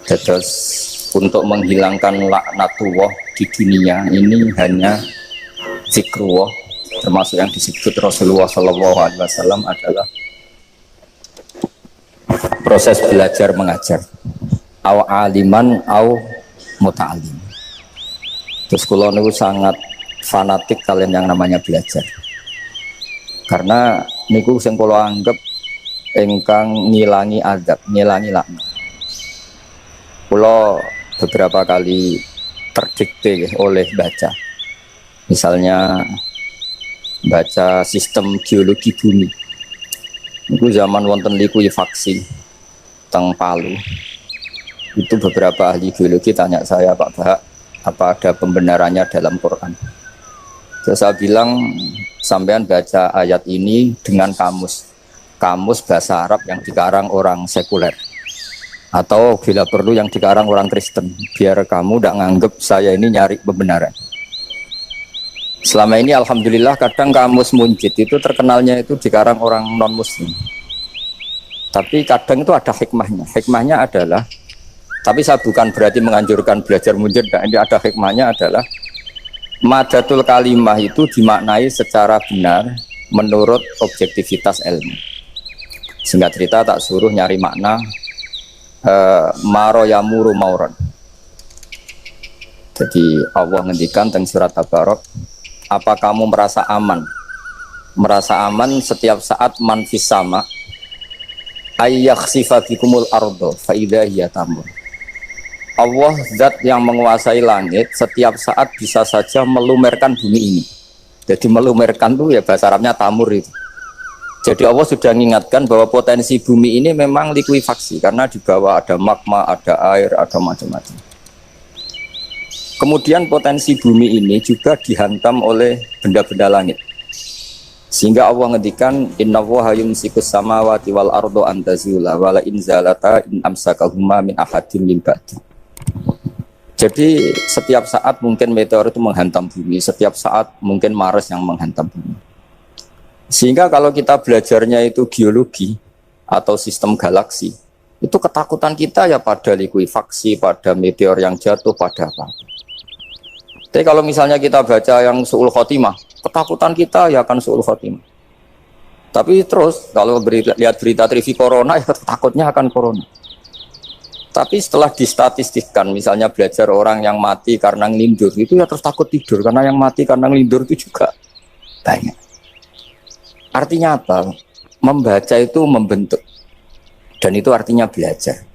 Terus untuk menghilangkan laknatullah di dunia ini hanya zikrullah, termasuk yang disebut Rasulullah SAW adalah proses belajar mengajar, au aliman au muta'alim. Terus kula niku sangat fanatik kalian yang namanya belajar, karena niku sing kula anggap ingkang ngilangi adab, ngilangi laknat. Kula beberapa kali terdikte oleh baca, misalnya baca sistem geologi bumi. Itu zaman wonten likuifaksi teng Palu. Itu beberapa ahli geologi tanya saya, Pak Bahak, apa ada pembenarannya dalam Quran? Terus saya bilang, sampean baca ayat ini dengan kamus bahasa Arab yang dikarang orang sekuler, atau bila perlu yang dikarang orang Kristen, biar kamu tidak nganggep saya ini nyari pembenaran. Selama ini alhamdulillah kadang kamus Munjid itu terkenalnya itu dikarang orang non muslim, tapi kadang itu ada hikmahnya. Hikmahnya adalah, tapi saya bukan berarti menganjurkan belajar Munjid, ini ada hikmahnya adalah madatul kalimah itu dimaknai secara benar menurut objektivitas ilmu. Singkat cerita, tak suruh nyari makna maro yamuru mauron. Jadi Allah ngendikan teng surat Tabarok, apa kamu merasa aman? Merasa aman setiap saat man fis sama ayyakhsifa bikumul ardo fa idza hiya tamur. Allah zat yang menguasai langit setiap saat bisa saja melumerkan bumi ini. Jadi melumerkan itu ya bahasa Arabnya tamur itu. Jadi Allah sudah mengingatkan bahwa potensi bumi ini memang likuifaksi, karena di bawah ada magma, ada air, ada macam-macam. Kemudian potensi bumi ini juga dihantam oleh benda-benda langit. Sehingga Allah ngendikan innallaha yumsikus samawati wal ardo an tazula wala in zalata in amsakahuma min ahadin min ba'di. Jadi setiap saat mungkin meteor itu menghantam bumi, setiap saat mungkin Mars yang menghantam bumi. Sehingga kalau kita belajarnya itu geologi atau sistem galaksi, itu ketakutan kita ya pada likuifaksi, pada meteor yang jatuh, pada apa. Tapi kalau misalnya kita baca yang su'ul khotimah, ketakutan kita ya akan su'ul khotimah. Tapi terus kalau lihat berita TV corona, ya takutnya akan corona. Tapi setelah distatistikkan, misalnya belajar orang yang mati karena ngelindur, itu ya terus takut tidur, karena yang mati karena ngelindur itu juga banyak. Artinya apa? Membaca itu membentuk, dan itu artinya belajar.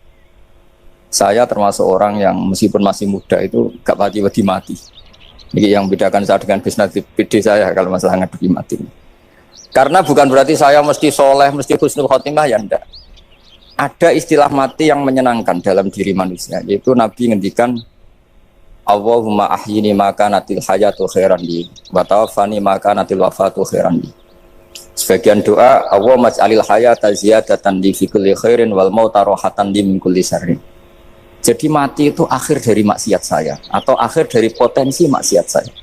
Saya termasuk orang yang meskipun masih muda itu gak pati-pati mati. Ini yang bedakan saya dengan bisnis PD saya kalau masalah ngadepi mati. Karena bukan berarti saya mesti soleh, mesti husnul khotimah, ya enggak. Ada istilah mati yang menyenangkan dalam diri manusia, yaitu Nabi ngendikan Allahumma ahyini maka natil hayatu khairan li wa tawaffani maka natil wafatu khairan li. Sebagian doa, Allah maj'alil hayata ziyadatan li fi kulli khairin wal mauta rohatan li min kulli syarrin. Jadi mati itu akhir dari maksiat saya, atau akhir dari potensi maksiat saya.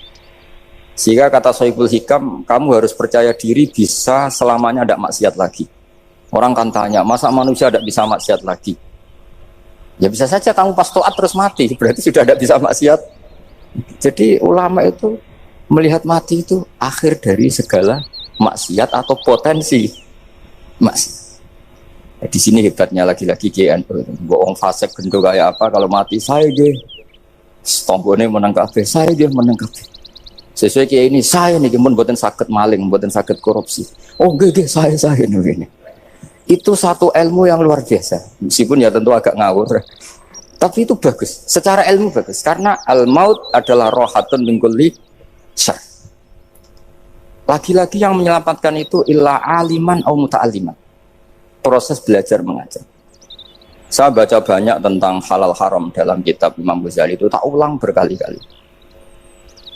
Sehingga kata Sohibul Hikam, kamu harus percaya diri bisa selamanya tidak maksiat lagi. Orang kan tanya, masa manusia tidak bisa maksiat lagi? Ya bisa saja kamu pas toat terus mati, berarti sudah tidak bisa maksiat. Jadi ulama itu melihat mati itu akhir dari segala maksiat atau potensi maksiat. Di sini hebatnya lagi-lagi GNU. Bohong fasik gendong kayak apa, kalau mati saya dia tombone menang kabeh, saya dia menang kabeh. Sesuai kayak ini saya nih mun mboten saged maling, mboten saged korupsi. Oh nggih saya ini. Itu satu ilmu yang luar biasa. Meskipun ya tentu agak ngawur. Tapi itu bagus. Secara ilmu bagus karena al-maut adalah rohatun min kulli syarr. Lagi-lagi yang menyelamatkan itu illa aliman au muta'alliman. Proses belajar mengajar. Saya baca banyak tentang halal haram dalam kitab Imam Ghazali itu, tak ulang berkali-kali.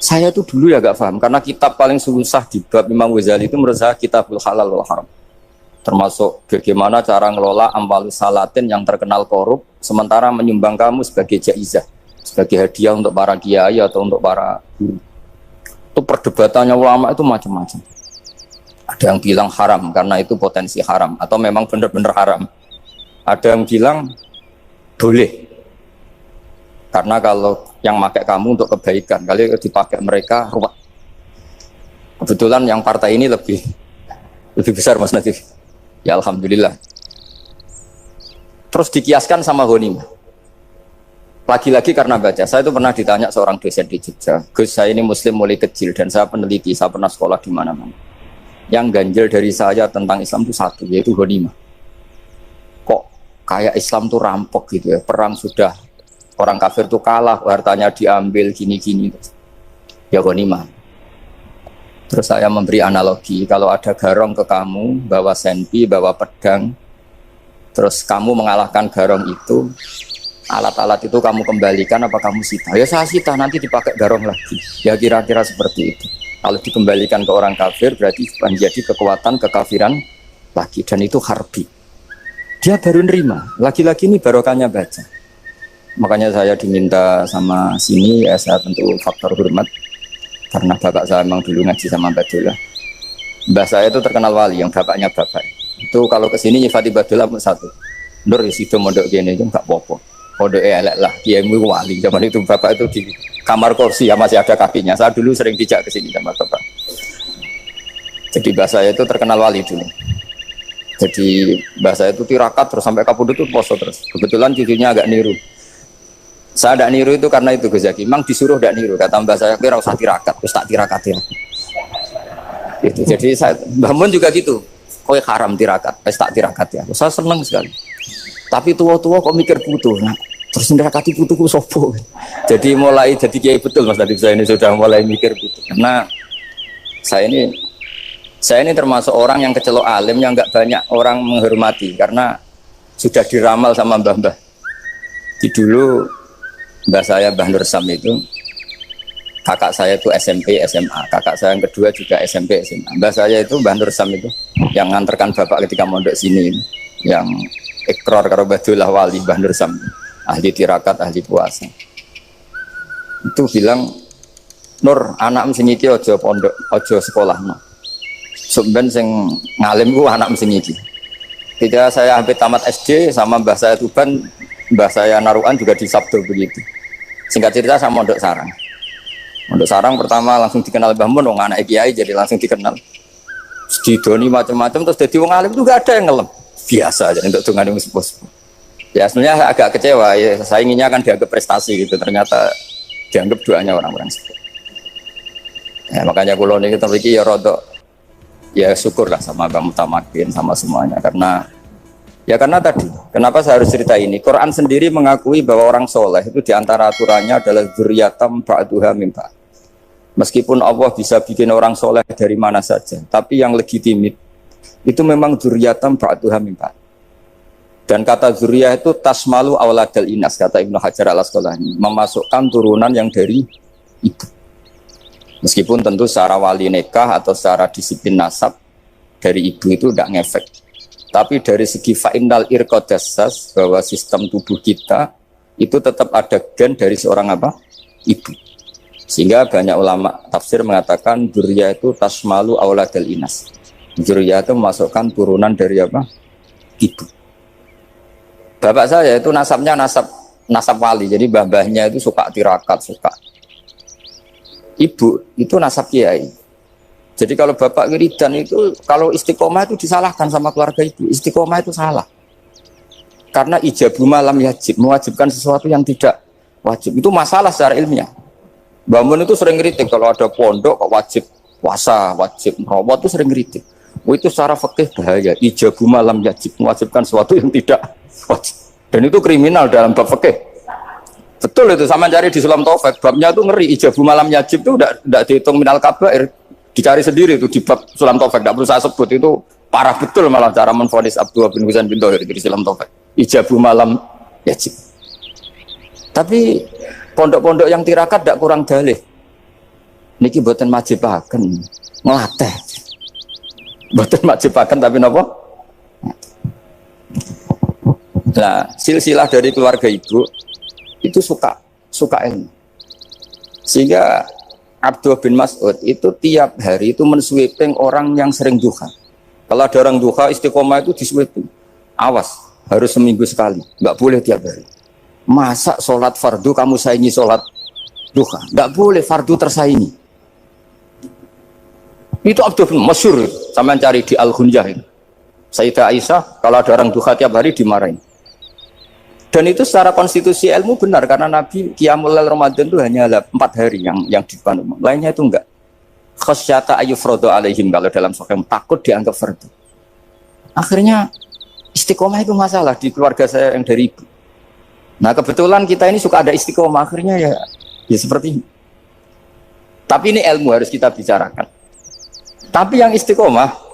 Saya tuh dulu ya gak paham, karena kitab paling susah di bab Imam Ghazali itu menurut saya kitabul halal wal haram. Termasuk bagaimana cara ngelola amwalus salatin yang terkenal korup, sementara menyumbang kamu sebagai jaizah, sebagai hadiah untuk para kiai atau untuk para guru. Itu perdebatannya ulama itu macam-macam. Ada yang bilang haram karena itu potensi haram atau memang benar-benar haram. Ada yang bilang boleh Karena kalau yang pakai kamu untuk kebaikan, kali dipakai mereka ruwet. Kebetulan yang partai ini lebih besar Mas Nadif. Ya alhamdulillah. Terus dikiaskan sama ghanimah. Lagi-lagi karena baca, saya itu pernah ditanya seorang dosen di Jogja, Gus saya ini muslim mulai kecil dan saya peneliti, saya pernah sekolah di mana-mana. Yang ganjil dari saya tentang Islam itu satu, yaitu ghanimah. Kok kayak Islam tuh rampok gitu ya, perang sudah, orang kafir tuh kalah, hartanya diambil gini-gini. Ya ghanimah. Terus saya memberi analogi, kalau ada garong ke kamu, bawa senpi, bawa pedang, terus kamu mengalahkan garong itu, alat-alat itu kamu kembalikan apa kamu sita? Ya saya sita, nanti dipakai garong lagi. Ya kira-kira seperti itu. Kalau dikembalikan ke orang kafir berarti menjadi kekuatan kekafiran lagi, dan itu harbi. Dia baru nerima. Lagi-lagi ini barokahnya baca. Makanya saya diminta sama sini, ya saya tentu faktor hormat karena bapak saya memang dulu ngaji sama Badullah. Mbah saya itu terkenal wali, yang bapaknya bapak. Itu kalau kesini nyifati Badullah satu. Nur situ mondok gini itu enggak apa-apa. Kode elek lah, kiaimu wali. Zaman itu bapak itu di kamar kursi ya masih ada kakinya. Saya dulu sering dijak ke sini sama bapak. Jadi bahasa saya itu terkenal wali dulu. Jadi bahasa itu tirakat terus sampai kapundut itu poso terus. Kebetulan cucunya agak niru. Saya tidak niru itu karena itu Gus Zaki. Memang disuruh tidak niru. Kata mbak saya kira usah tirakat, terus tak tirakati. Itu. Jadi saya bangun juga gitu. Kowe haram tirakat, tak tirakat ya. Saya senang sekali. Tapi tua-tua kok mikir putu, nah, terus nerakati putuku sopo. Jadi mulai jadi kiai betul Mas Nadif, saya ini sudah mulai mikir putu. Karena saya ini termasuk orang yang kecelok alim yang nggak banyak orang menghormati karena sudah diramal sama mbah-mbah. Di dulu mbah saya Mbah Nur Sam itu kakak saya itu SMP SMA, kakak saya yang kedua juga SMP SMA. Mbah saya itu Mbah Nur Sam itu yang nganterkan bapak ketika mondok sini, yang ikrar karo Badullah wali Mbah Nur Sam, ahli tirakat, ahli puasa. Itu bilang, Nur, anak sing iki aja pondok, aja sekolahno. Sampeyan sing ngalim ku anak sing iki. Ketika saya hampir tamat SD sama mbah saya Tuban, mbah saya Naruan juga di Sabdo begitu. Singkat cerita sama Mondok Sarang. Mondok Sarang pertama langsung dikenal Mbah Mun, wong anak kiai jadi langsung dikenal. Didoni macam-macam terus jadi wong alim itu gak ada yang ngelem. Biasa aja untuk dengan yang sepuh-sepuh. Ya sebenarnya agak kecewa ya, saya inginnya kan dianggap prestasi gitu, ternyata dianggap doanya orang-orang sepuh. Ya, makanya kulo ini kita pikir ya rodok ya syukurlah sama Bang Mutamakin sama semuanya karena tadi kenapa saya harus cerita ini. Quran sendiri mengakui bahwa orang soleh itu diantara aturannya adalah dzurriyyatam ba'duha min ba'd. Meskipun Allah bisa bikin orang soleh dari mana saja, tapi yang legitimit itu memang dzurriyyatam ba'duha min ba'd. Dan kata dzurriyah itu tasmalu auladal inas, kata Ibnu Hajar al-Asqalani, memasukkan turunan yang dari ibu. Meskipun tentu secara wali nikah atau secara disiplin nasab dari ibu itu tidak ngefek. Tapi dari segi fa'innal irqadassas, bahwa sistem tubuh kita itu tetap ada gen dari seorang apa? Ibu. Sehingga banyak ulama tafsir mengatakan dzurriyah itu tasmalu auladal inas. Dzurriyah itu memasukkan turunan dari apa? Ibu. Bapak saya itu nasabnya nasab wali, jadi mbah-mbahnya itu suka tirakat, suka. Ibu itu nasab kiai. Jadi kalau bapak wiridan itu, kalau istiqomah itu disalahkan sama keluarga ibu. Istiqomah itu salah. Karena ijabu malam yajib, mewajibkan sesuatu yang tidak wajib. Itu masalah secara ilmiah. Mbah Mun itu sering kritik kalau ada pondok kok wajib puasa, wajib merawat itu sering kritik. Itu secara fikih bahaya. Ijabu malam yajib, mewajibkan sesuatu yang tidak wajib. Dan itu kriminal dalam bab fikih. Betul itu, sama cari di Sulam Taufik, babnya itu ngeri. Ijabu malam yajib itu tidak dihitung minal kabair, dicari sendiri itu di bab Sulam Taufik, tidak perlu saya sebut, itu parah betul malah cara menvonis Abdullah bin Husain bin Thohir di Sulam Taufik. Ijabu malam yajib. Tapi pondok-pondok yang tirakat tidak kurang dalih. Niki boten majibaken, ngelatih. Boten majibaken tapi napa? Nah, silsilah dari keluarga ibu itu suka ilmu. Sehingga Abdullah bin Mas'ud itu tiap hari itu mensweeping orang yang sering duha. Kalau ada orang duha istiqomah itu disweeping. Awas, harus seminggu sekali, nggak boleh tiap hari. Masa sholat fardu kamu saingi sholat duha? Nggak boleh, fardu tersaingi. Itu Abdul masyhur, sampean cari di Al-Hunjah itu. Sayyidah Aisyah kalau ada orang duha tiap hari dimarahin. Dan itu secara konstitusi ilmu benar karena Nabi Qiyamul Lail Ramadan itu hanya 4 hari yang dipandu. Lainnya itu enggak. Khasyata ayyufradu alaihim, kalau dalam sahih takut dianggap fardu. Akhirnya istiqomah itu masalah di keluarga saya yang dari ibu. Nah kebetulan kita ini suka ada istiqomah, akhirnya ya seperti ini. Tapi ini ilmu harus kita bicarakan. Tapi yang istiqomah,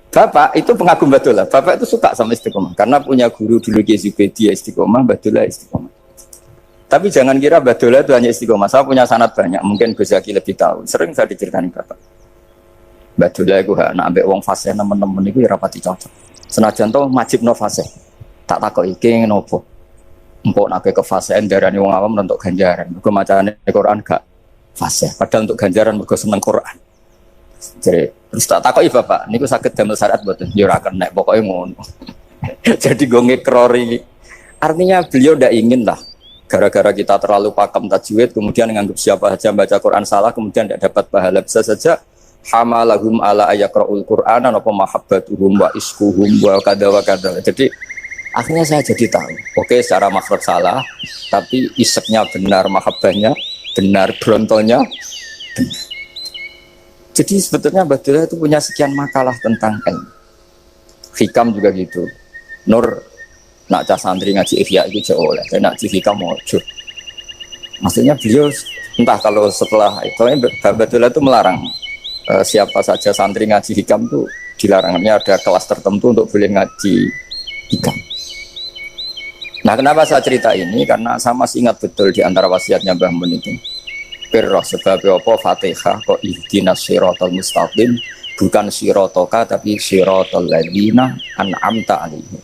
Bapak itu pengagum Badulah. Bapak itu suka sama istiqomah karena punya guru dulu Kiai Zubedi istiqomah, Badulah istiqomah. Tapi jangan kira Badulah itu hanya istiqomah. Saya punya sanad banyak, mungkin Gus Zaki lebih tahu. Sering saya diceritain Bapak. Badulah itu anak ambek wong fase teman-teman itu rapati cocok. Senajan to majibno fase. Tak takok iki ngopo. Engko nek ke fasean darani wong awam untuk ganjaran. Mergo macane Quran gak fase. Padahal untuk ganjaran mergo seneng Quran. Jadi terus tak takoki Bapak, niku saged damel syariat mboten? Ya ora kena, pokoke ngono. Jadi gue ngekrori. Artinya beliau ndak ingin lah gara-gara kita terlalu pakem tajwid kemudian menganggap siapa saja baca Quran salah kemudian tidak dapat pahala. Bisa saja hamalahum ala ayaqraul Qur'an apa mahabbatuhum wa iskuhum wa kada wa kada. Jadi akhirnya saya jadi tahu. Oke, secara makhraj salah, tapi iseknya benar, mahabbahnya benar, brontonya benar. Jadi sebetulnya Badulah itu punya sekian makalah tentang ilmu. Hikam juga gitu. Nur nak cah santri ngaji Ihya itu jauh oleh, tapi nak ngaji Hikam mojo. Maksudnya beliau entah kalau setelah itu Badulah itu melarang siapa saja santri ngaji Hikam itu dilarangnya ada kelas tertentu untuk boleh ngaji Hikam. Nah kenapa saya cerita ini? Karena saya masih ingat betul di antara wasiatnya Mbah Mun itu. Pirroh sebab apa Fatihah kok ihdinas siratal mustaqim, bukan siratoka tapi siratal ladzina an'amta alaihim.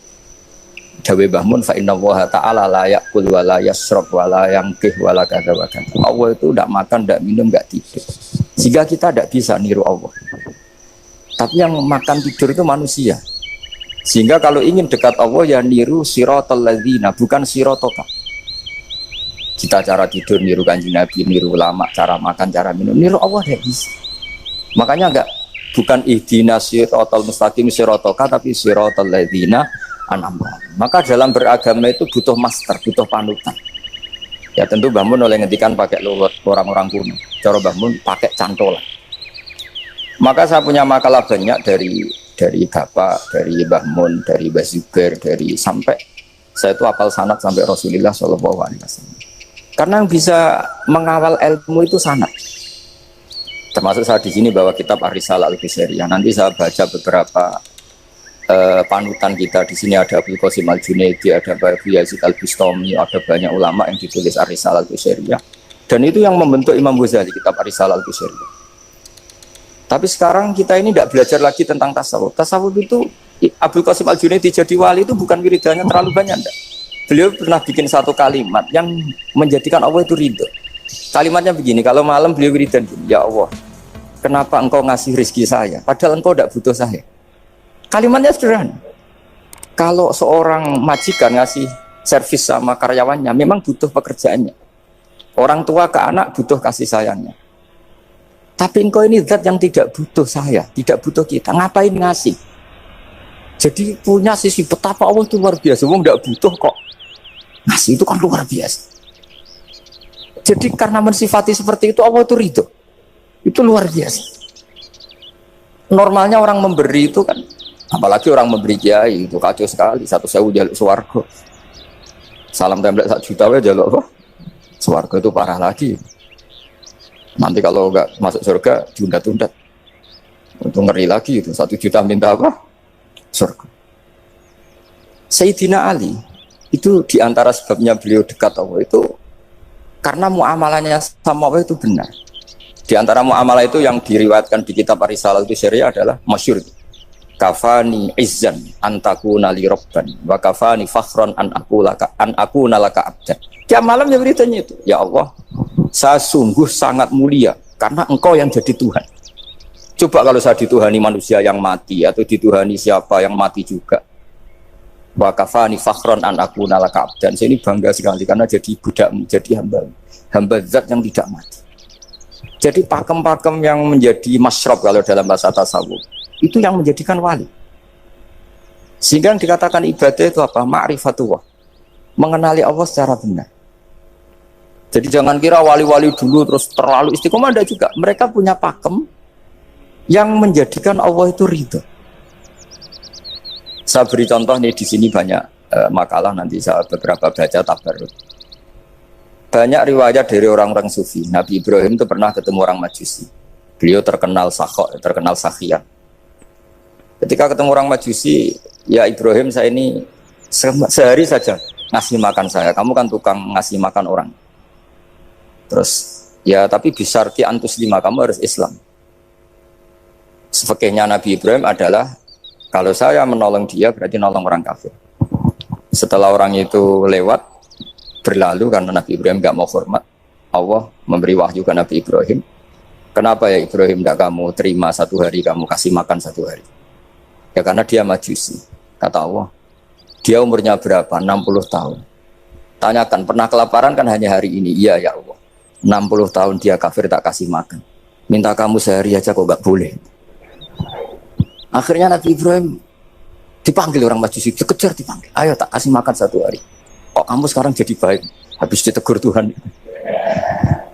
Dawe Mbah Mun fa innallaha ta'ala la ya'kul wa la yashrab wa la yanqih wa la kadza wa kadza. Allah itu tidak makan, tidak minum, tidak tidur. Sehingga kita tidak bisa niru Allah. Tapi yang makan tidur itu manusia. Sehingga kalau ingin dekat Allah ya niru siratal ladzina, bukan siratoka. Kita cara tidur niru Kanjeng Nabi, niru ulama, cara makan, cara minum, niru Allah tidak bisa. Makanya bukan ihdinas siratal mustaqim siratoka tapi siratal ladzina an'amta. Maka dalam beragama itu butuh master, butuh panutan. Ya tentu Mbah Mun oleh ngendikan pakai lewat orang-orang kuno. Cara Mbah Mun pakai cantolan. Maka saya punya makalah banyak dari Bapak, dari Mbah Mun, dari Mbah Zubair, dari sampai saya itu hafal sanad sampai Rasulullah SAW. Karena yang bisa mengawal ilmu itu sanad. Termasuk saya di sini bawa kitab Ar-Risalah Al-Qusairiyah. Nanti saya baca beberapa panutan kita. Di sini ada Abdul Qasim Al-Junaidi, ada Abu Yazid Al-Bustami, ada banyak ulama yang ditulis Ar-Risalah Al-Qusairiyah. Dan itu yang membentuk Imam Ghazali, kitab Ar-Risalah Al-Qusairiyah. Tapi sekarang kita ini tidak belajar lagi tentang tasawuf. Tasawuf itu Abdul Qasim Al-Junaidi jadi wali itu bukan wiridannya terlalu banyak, enggak. Beliau pernah bikin satu kalimat yang menjadikan Allah itu ridho. Kalimatnya begini, kalau malam beliau wiridan, ya Allah, kenapa engkau ngasih rezeki saya? Padahal engkau tidak butuh saya. Kalimatnya sederhana. Kalau seorang majikan ngasih servis sama karyawannya, memang butuh pekerjaannya. Orang tua ke anak butuh kasih sayangnya. Tapi engkau ini zat yang tidak butuh saya, tidak butuh kita. Ngapain ngasih? Jadi punya sisi betapa Allah itu luar biasa. Wong tidak butuh kok. Ngasih itu kan luar biasa. Jadi karena mensifati seperti itu Allah itu ridho. Itu luar biasa. Normalnya orang memberi itu kan, apalagi orang memberi kiai itu kacau sekali. 1.000 jaluk swarga. Salam template 1 juta aja jaluk apa? Swarga itu parah lagi. Nanti kalau enggak masuk surga diundat-undat. Itu ngeri lagi itu. 1 juta minta apa? Surga. Sayyidina Ali itu diantara sebabnya beliau dekat Allah itu karena muamalahnya sama Allah itu benar. Di antara muamalah itu yang diriwayatkan di kitab Ar-Risalah Al-Qusairiyah adalah masyhur. Kafani izzan antakuna li rabban wa kafani fakhran an akuna laka abdan. Tiap malam ya beritanya itu, ya Allah, saya sungguh sangat mulia karena engkau yang jadi Tuhan. Coba kalau saya dituhani manusia yang mati atau dituhani siapa yang mati juga. Wa kafani fakhron an akuna laka abdan. Saya ini bangga sekali karena jadi budakmu, jadi hamba zat yang tidak mati. Jadi pakem-pakem yang menjadi masyrab kalau dalam bahasa tasawuf itu yang menjadikan wali. Sehingga yang dikatakan ibadah itu apa? Ma'rifatullah, mengenali Allah secara benar. Jadi jangan kira wali-wali dulu terus terlalu istiqomah, ada juga. Mereka punya pakem yang menjadikan Allah itu ridho. Saya beri contoh nih, di sini banyak makalah, nanti saya beberapa baca tabarruk. Banyak riwayat dari orang-orang sufi. Nabi Ibrahim itu pernah ketemu orang Majusi. Beliau terkenal sakhok, terkenal sakhian. Ketika ketemu orang Majusi, ya Ibrahim, saya ini sehari saja ngasih makan saya. Kamu kan tukang ngasih makan orang. Terus ya tapi bisarti antus lima, kamu harus Islam. Fikihnya Nabi Ibrahim adalah kalau saya menolong dia berarti nolong orang kafir. Setelah orang itu lewat berlalu karena Nabi Ibrahim gak mau hormat, Allah memberi wahyu ke Nabi Ibrahim. Kenapa ya Ibrahim tidak kamu terima satu hari, kamu kasih makan satu hari? Ya karena dia Majusi. Kata Allah, dia umurnya berapa? 60 tahun. Tanyakan, pernah kelaparan kan hanya hari ini? Iya ya Allah. 60 tahun dia kafir tak kasih makan. Minta kamu sehari aja kok gak boleh. Akhirnya Nabi Ibrahim dipanggil orang Majusi, dikejar dipanggil. Ayo tak kasih makan satu hari. Kok kamu sekarang jadi baik? Habis ditegur Tuhan.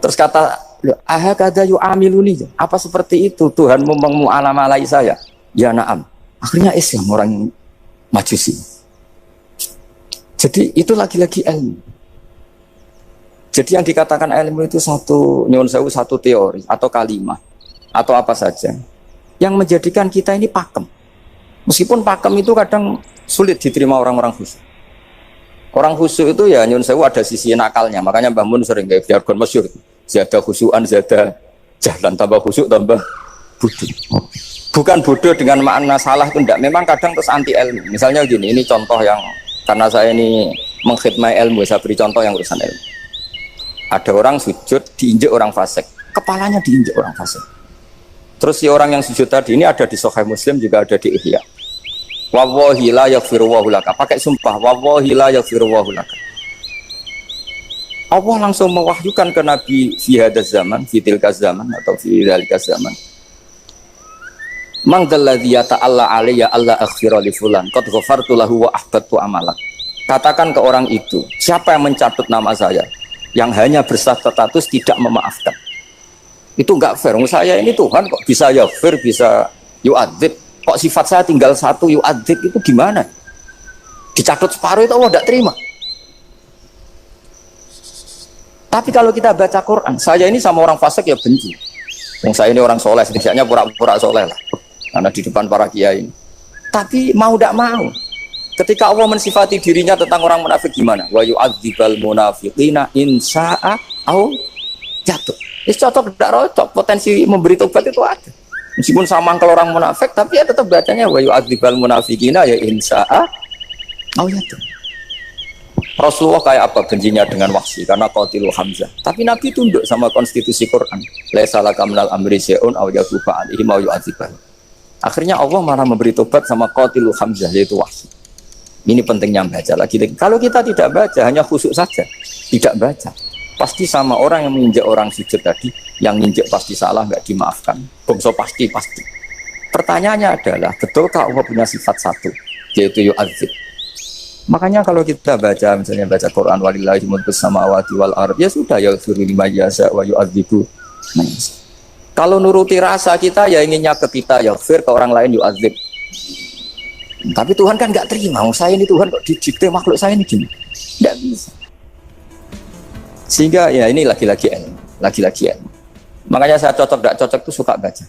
Terus kata, ahakada yu'amiluni. Apa seperti itu Tuhan mengu'alamalai saya? Ya na'am. Akhirnya Islam orang Majusi. Jadi itu lagi-lagi ilmu. Jadi yang dikatakan ilmu itu satu, nyuwun sewu, satu teori atau kalimat atau apa saja yang menjadikan kita ini pakem. Meskipun pakem itu kadang sulit diterima orang-orang khusyuk. Orang khusyuk itu ya nyuwun sewu ada sisi nakalnya. Makanya Mbah Mun sering kayak jargon masyhur. Zada khusyuan, zada jahlan, tambah khusyuk tambah bodoh. Bukan bodoh dengan makna salah itu enggak. Memang kadang terus anti ilmu. Misalnya gini, ini contoh yang karena saya ini mengkhidmati ilmu, saya beri contoh yang urusan ilmu. Ada orang sujud diinjek orang fasik, kepalanya diinjek orang fasik. Terus si orang yang sujud tadi ini ada di Sahih Muslim, juga ada di Ihya. Wallahi la yaghfirullahu laka. Pakai sumpah, wallahi la yaghfirullahu laka. Allah langsung mewahyukan ke Nabi fi hadzal zaman, fi tilkaz zaman atau fi dzalikaz zaman. Man dzalladzi yata'alla alayya alla aghfira li fulan qad ghafartu lahu wa ahbattu amalak. Katakan ke orang itu, siapa yang mencatut nama saya yang hanya berstatus tidak memaafkan? Itu enggak fair. Saya ini Tuhan kok bisa yaghfir, bisa yu'adzib. Kok sifat saya tinggal satu, yu'adzib, itu gimana? Dicatut separuh itu Allah tidak terima. Tapi kalau kita baca Quran, saya ini sama orang fasik ya benci. Yang saya ini orang soleh, setidaknya pura-pura soleh lah. Karena di depan para kiai. Tapi mau tidak mau, ketika Allah mensifati dirinya tentang orang munafik gimana? Wa yu'adzibal munafiqina insya'a au jatuh. Ini cocok tidak cocok, potensi memberi tobat itu ada. Meskipun sama kalau orang munafik, tapi ya tetap bacanya wa yu'adzibal munafiqina ya insya'a au jatuh. Rasulullah kayak apa bencinya dengan Wahsy karena qatilu Hamzah. Tapi Nabi tunduk sama konstitusi Quran. Laisa laka minal amri syai'un aw yaqufa alaihi ma yu'adzibah. Akhirnya Allah malah memberi tobat sama qatilu Hamzah, yaitu Wahsy. Ini pentingnya baca lagi. Kalau kita tidak baca, hanya khusyuk saja, tidak baca, pasti sama orang yang menginjak orang sujud tadi, yang menginjak pasti salah, nggak dimaafkan. Bongso pasti. Pertanyaannya adalah, betulkah Allah punya sifat satu, yaitu yu'adzib? Makanya kalau kita baca, misalnya baca Quran, walillahi mulkus samawati wal ardh, ya sudah, yaghfiru liman yasha wa yu'adzibu man yasha. Kalau nuruti rasa kita, ya inginnya ke kita, yaghfir, ke orang lain yu'adzib. Tapi Tuhan kan nggak terima. Saya ini Tuhan kok didikte makhluk saya ini gini, nggak bisa. Sehingga ya ini lagi-lagi ilmu. Makanya saya cocok nggak cocok itu suka baca.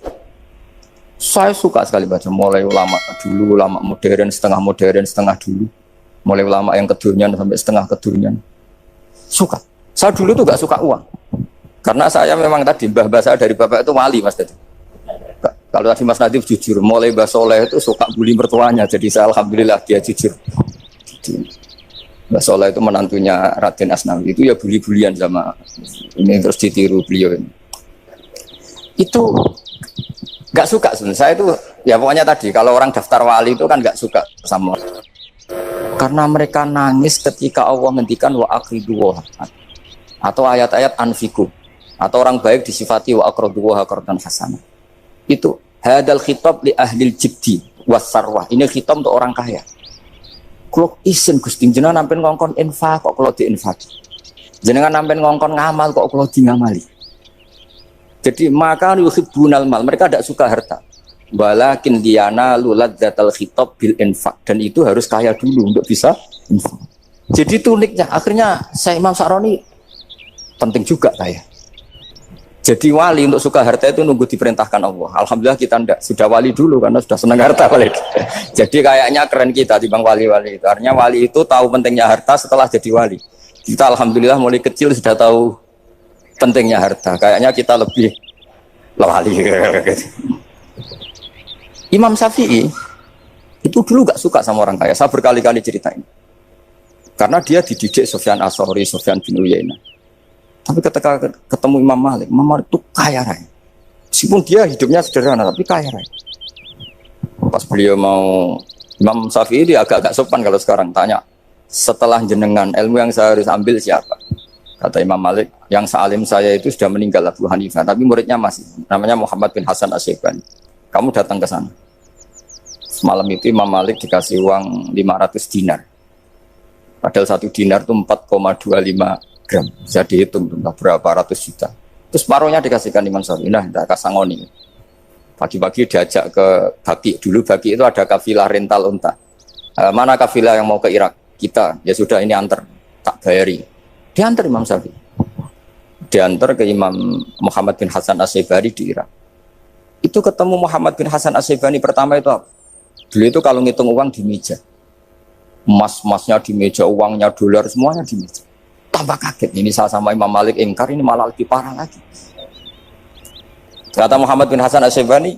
Saya suka sekali baca. Mulai ulama dulu, ulama modern, setengah dulu. Mulai ulama yang kedunian sampai setengah kedunian. Suka. Saya dulu tuh nggak suka uang. Karena saya memang tadi mbah saya dari bapak itu wali mas tadi. Kalau tadi Mas Nadif jujur, mulai Mbah Soleh itu suka bully mertuanya, jadi saya alhamdulillah dia jujur. Mbah Soleh itu menantunya Raden Asnawi, itu ya bully-bulian sama ini terus ditiru beliau ini. Itu nggak suka sebenarnya. Saya itu ya pokoknya tadi kalau orang daftar wali itu kan nggak suka sama. Karena mereka nangis ketika Allah ngendikan wa aqridu wa atau ayat-ayat anfiku atau orang baik disifati wa aqridu wa qardan hasanah. Itu hadal khitab li ahlil jibdi was sarwah. Ini khitab untuk orang kaya. Kalau isin Gusti jenengan nampen ngongkon infak kok kalau diinfak. Jenengan nampen ngongkon ngamal kok kalau di ngamali. Jadi maka yuhibbunal mal, mereka tidak suka harta. Walakin diana luladzatal khitab bil infak, dan itu harus kaya dulu untuk bisa infak. Jadi itu uniknya. Akhirnya saya Imam Sa'roni penting juga kaya. Jadi wali untuk suka harta itu nunggu diperintahkan Allah. Alhamdulillah kita ndak, sudah wali dulu karena sudah senang harta wali. Jadi kayaknya keren kita dibanding wali-wali itu. Artinya wali itu tahu pentingnya harta setelah jadi wali. Kita alhamdulillah mulai kecil sudah tahu pentingnya harta. Kayaknya kita lebih wali. Imam Syafi'i itu dulu gak suka sama orang kaya. Saya berkali-kali ceritain. Karena dia dididik Sufyan As-Tsauri, Sufyan bin Uyainah. Tapi ketika ketemu Imam Malik itu kaya raya. Meskipun dia hidupnya sederhana, tapi kaya raya. Pas beliau mau, Imam Syafi'i dia agak-agak sopan kalau sekarang tanya, setelah jenengan ilmu yang saya harus ambil siapa? Kata Imam Malik, yang sealim saya itu sudah meninggal Abu Hanifah, tapi muridnya masih, namanya Muhammad bin Hasan Asy-Syaibani. Kamu datang ke sana. Semalam itu Imam Malik dikasih uang 500 dinar. Padahal 1 dinar itu 4,25 gram. Bisa dihitung berapa ratus juta. Terus separuhnya dikasihkan Imam Syafi'i. Nah, tidak kasangoni. Pagi-pagi diajak ke Baki. Dulu Baki itu ada kafilah rental unta. Mana kafilah yang mau ke Irak? Kita. Ya sudah ini antar. Tak bayari. Diantar Imam Syafi'i. Diantar ke Imam Muhammad bin Hasan Asy-Syaibani di Irak. Itu ketemu Muhammad bin Hasan Asy-Syaibani pertama itu apa? Beliau itu kalau ngitung uang di meja. Emas-emasnya di meja, uangnya dolar, semuanya di meja. Tambah kaget, ini saya sama Imam Malik ingkar, ini malah lebih parah lagi. Kata Muhammad bin Hasan Asy-Syaibani,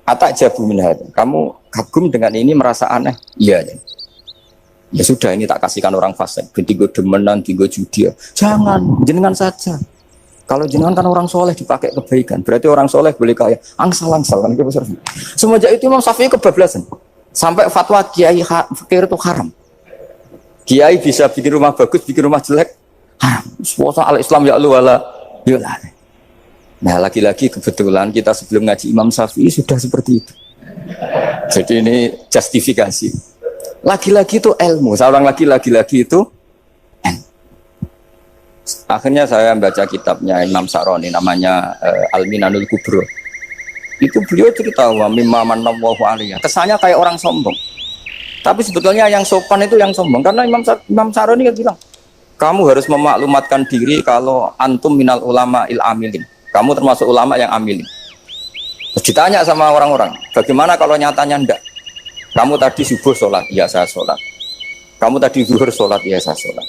atak jabu min hadza. Kamu kagum dengan ini, merasa aneh? Iya. Ya sudah, ini tak kasihkan orang fasik. Tiga demenan, tiga judi. Jangan, jenengan saja. Kalau jenengan kan orang soleh dipakai kebaikan, berarti orang soleh boleh kaya. Angsal-angsal kan besar. Semenjak itu Imam Syafi'i kebablasan. Sampai fatwa kiai fakir itu haram. Kiai bisa bikin rumah bagus, bikin rumah jelek, haram. Puasa al-Islam ya Allah wala yulah. Nah, lagi-lagi kebetulan kita sebelum ngaji Imam Syafi'i sudah seperti itu. Jadi ini justifikasi. Lagi-lagi itu ilmu. Seorang lagi-lagi itu akhirnya saya baca kitabnya Imam Sa'roni namanya Al-Minanul Kubro. Itu beliau cerita wa mimma manallahu alaihi. Kesannya kayak orang sombong. Tapi sebetulnya yang sopan itu yang sombong karena Imam Sa'roni kan bilang, kamu harus memaklumatkan diri kalau antum minal ulama il amilin. Kamu termasuk ulama yang amilin. Terus ditanya sama orang-orang, bagaimana kalau nyatanya enggak? Kamu tadi subuh sholat, ya saya sholat. Kamu tadi zuhur sholat, ya saya sholat.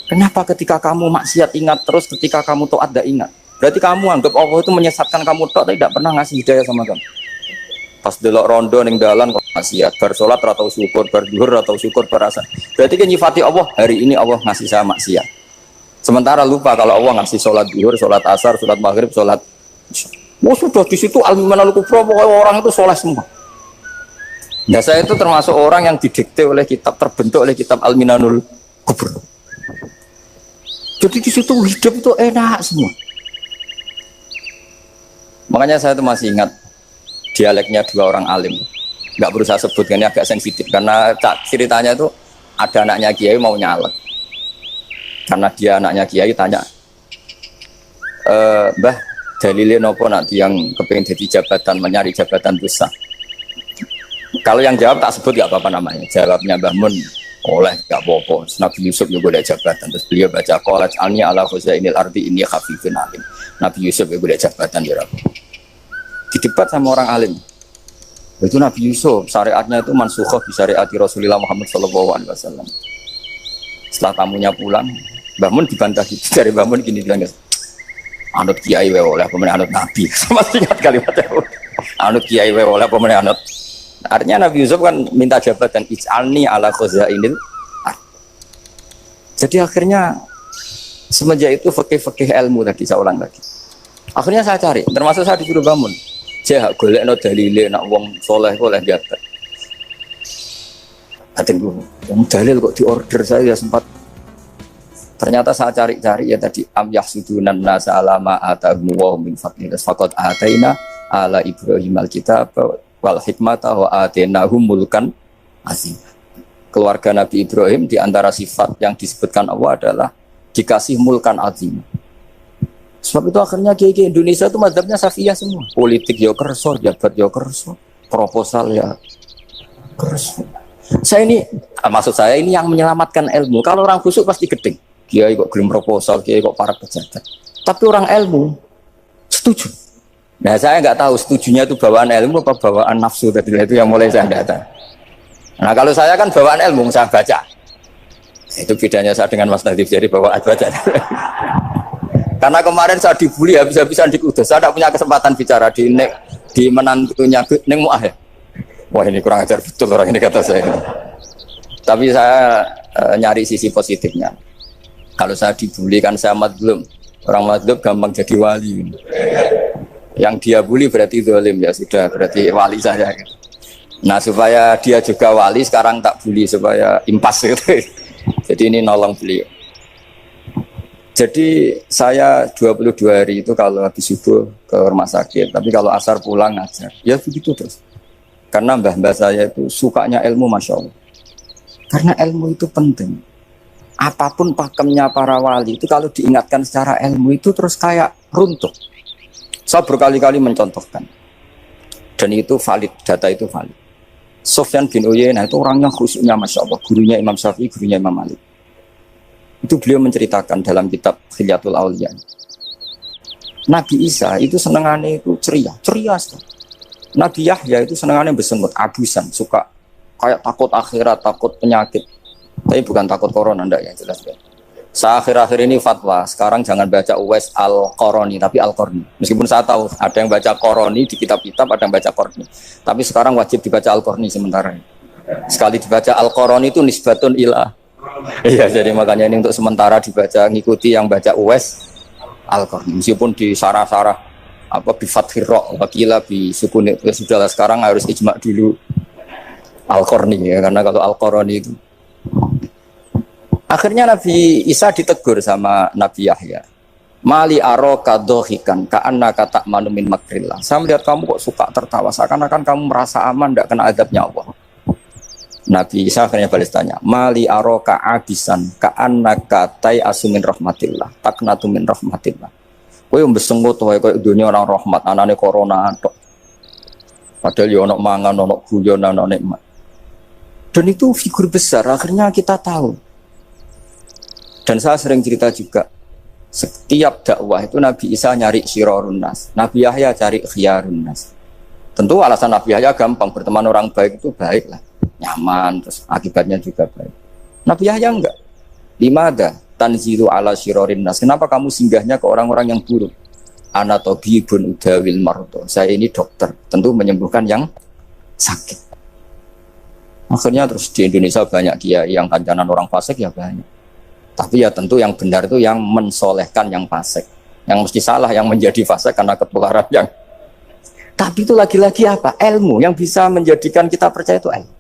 Kenapa ketika kamu maksiat ingat terus, ketika kamu taat tidak ingat? Berarti kamu anggap Allah itu menyesatkan kamu tapi tidak pernah ngasih hidayah sama kamu. Pas delok rondo ning dalan kok maksiat, bar salat atau syukur, bar zuhur atau syukur perasa. Berarti kan nyifati Allah, hari ini Allah ngasih saya maksiat. Sementara lupa kalau Allah ngasih sholat zuhur, sholat asar, sholat maghrib, sholat. Oh sudah di situ al-Minanul Kubro, pokoknya orang itu soleh semua. Nah saya itu termasuk orang yang didikte oleh kitab, terbentuk oleh kitab Al-Minanul Kubro. Jadi di situ hidup itu enak semua. Makanya saya itu masih ingat dialeknya dua orang alim. Nggak perlu saya sebutkan, ini agak sensitif karena ceritanya itu ada anaknya kiai mau nyalek. Karena dia anaknya kiai tanya, Mbah, dalilnya nopo nanti yang kepengen jadi jabatan, mencari jabatan besar. Kalau yang jawab tak sebut nggak apa-apa namanya. Jawabnya Mbah Mun, oleh gak apa-apa. Nabi Yusuf juga ada jabatan. Terus beliau baca qalat alni ala khuzainil ardi inni khafifun alim. Nabi Yusuf juga ada jabatan ya Rabbi. Didebat sama orang alim. Itu Nabi Yusuf syariatnya itu mansukhah bi syariati Rasulullah Muhammad sallallahu alaihi wasallam. Setelah tamunya pulang, Mbah Mun dibantah gitu. Dari Mbah Mun gini bilang, anut kiai wae oleh pemenang anut Nabi. Sama ingat kalimatnya. Anut kiai wae oleh pemenang anut. Artinya Nabi Yusuf kan minta jabatan ij'alni ala khuzainil ard. Jadi akhirnya semenjak itu fikih ilmu tadi saya ulang lagi. Akhirnya saya cari, termasuk saya disuruh bangun. Saya golekno dalile nak wong soleh oleh jabat. Batin gue, dalil kok diorder saya sempat. Ternyata saya cari-cari ya tadi am yahsudunan nasa alama atahum wa min fadlillah faqad ataina ala Ibrahim alkitab wal hikmata wa atainahum mulkan azim. Keluarga Nabi Ibrahim di antara sifat yang disebutkan Allah adalah dikasih mulkan azim. Sebab itu akhirnya kiai Indonesia itu mazhabnya Safiyah semua. Politik ya kerso, jabat ya kerso, proposal ya kerso. Saya ini, maksud saya ini yang menyelamatkan ilmu. Kalau orang khusyuk pasti gedeng. Kiai kok gelem proposal, kiai kok para pejabat. Tapi orang ilmu setuju. Nah saya nggak tahu setujunya itu bawaan ilmu atau bawaan nafsu tadi itu yang mulai saya data. Nah kalau saya kan bawaan ilmu saya baca. Itu bedanya saya dengan Mas Nadif jadi bawaan baca. Karena kemarin saya dibully habis-habisan di Kudus. Saya tidak punya kesempatan bicara di menantunya Neng Muah ya. Wah ini kurang ajar betul orang ini kata saya. Tapi saya nyari sisi positifnya. Kalau saya dibully kan saya madlum. Orang madlum gampang jadi wali. Yang dia bully berarti zalim ya sudah berarti wali saya. Nah supaya dia juga wali sekarang tak bully supaya impas gitu. Jadi ini nolong beliau. Jadi saya 22 hari itu kalau habis subuh ke rumah sakit. Tapi kalau asar pulang ngajar. Ya begitu terus. Karena mbah-mbah saya itu sukanya ilmu Masya Allah. Karena ilmu itu penting. Apapun pakemnya para wali itu kalau diingatkan secara ilmu itu terus kayak runtuh. Saya berkali-kali mencontohkan. Dan itu valid, data itu valid. Sufyan bin Uyainah itu orangnya khusyuknya Masya Allah. Gurunya Imam Syafi'i, gurunya Imam Malik. Itu beliau menceritakan dalam kitab Khilyatul Auliya. Nabi Isa itu senengannya itu ceria sekali. Nabi Yahya itu senengannya bersemut, abusan, suka kayak takut akhirat, takut penyakit. Tapi bukan takut corona, enggak ya jelas. Saya akhir-akhir ini fatwa, sekarang jangan baca Uwais Al-Qarani, tapi Al-Qarni. Meskipun saya tahu ada yang baca Qarani di kitab-kitab, ada yang baca Qarni. Tapi sekarang wajib dibaca Al-Qarni sementara. Sekali dibaca Al-Qarani itu nisbatun ilah. Iya, jadi makanya ini untuk sementara dibaca, ngikuti yang baca Uwais Al-Qarni. Meskipun di sarah-sarah apa bi fathir ra wakila bi sukun ya sudahlah sekarang harus ijma dulu Al-Qarni ya karena kalau Al-Qarani itu akhirnya Nabi Isa ditegur sama Nabi Yahya. Mali aroka dohikan ka'annaka ta'manu min makrillah. Saya melihat kamu kok suka tertawa seakan-akan kamu merasa aman tidak kena azabnya Allah. Nabi Isa akhirnya balas tanya, Mali aroka abisan ka'annaka tai'asu min rahmatillah taknatu min rahmatillah. Kowe mbesengut wae koyo dunia orang rahmat, anane corona tok. Padahal yo ono mangan, ono guyon, ono nikmat. Dan itu figur besar, akhirnya kita tahu. Dan saya sering cerita juga, setiap dakwah itu Nabi Isa nyari syirarun nas, Nabi Yahya cari khiyarun nas. Tentu alasan Nabi Yahya gampang, berteman orang baik itu baik lah, nyaman, terus akibatnya juga baik. Nabi Yahya enggak. Limada tanzilu ala syirarin nas. Kenapa kamu singgahnya ke orang-orang yang buruk? Ana tabibun udawil mardo. Saya ini dokter, tentu menyembuhkan yang sakit. Akhirnya terus di Indonesia banyak kiai yang kancanan orang fasik ya banyak. Tapi ya tentu yang benar itu yang mensolehkan yang fasik. Yang mesti salah yang menjadi fasik karena ketularan yang. Tapi itu lagi-lagi apa? Ilmu yang bisa menjadikan kita percaya itu ilmu.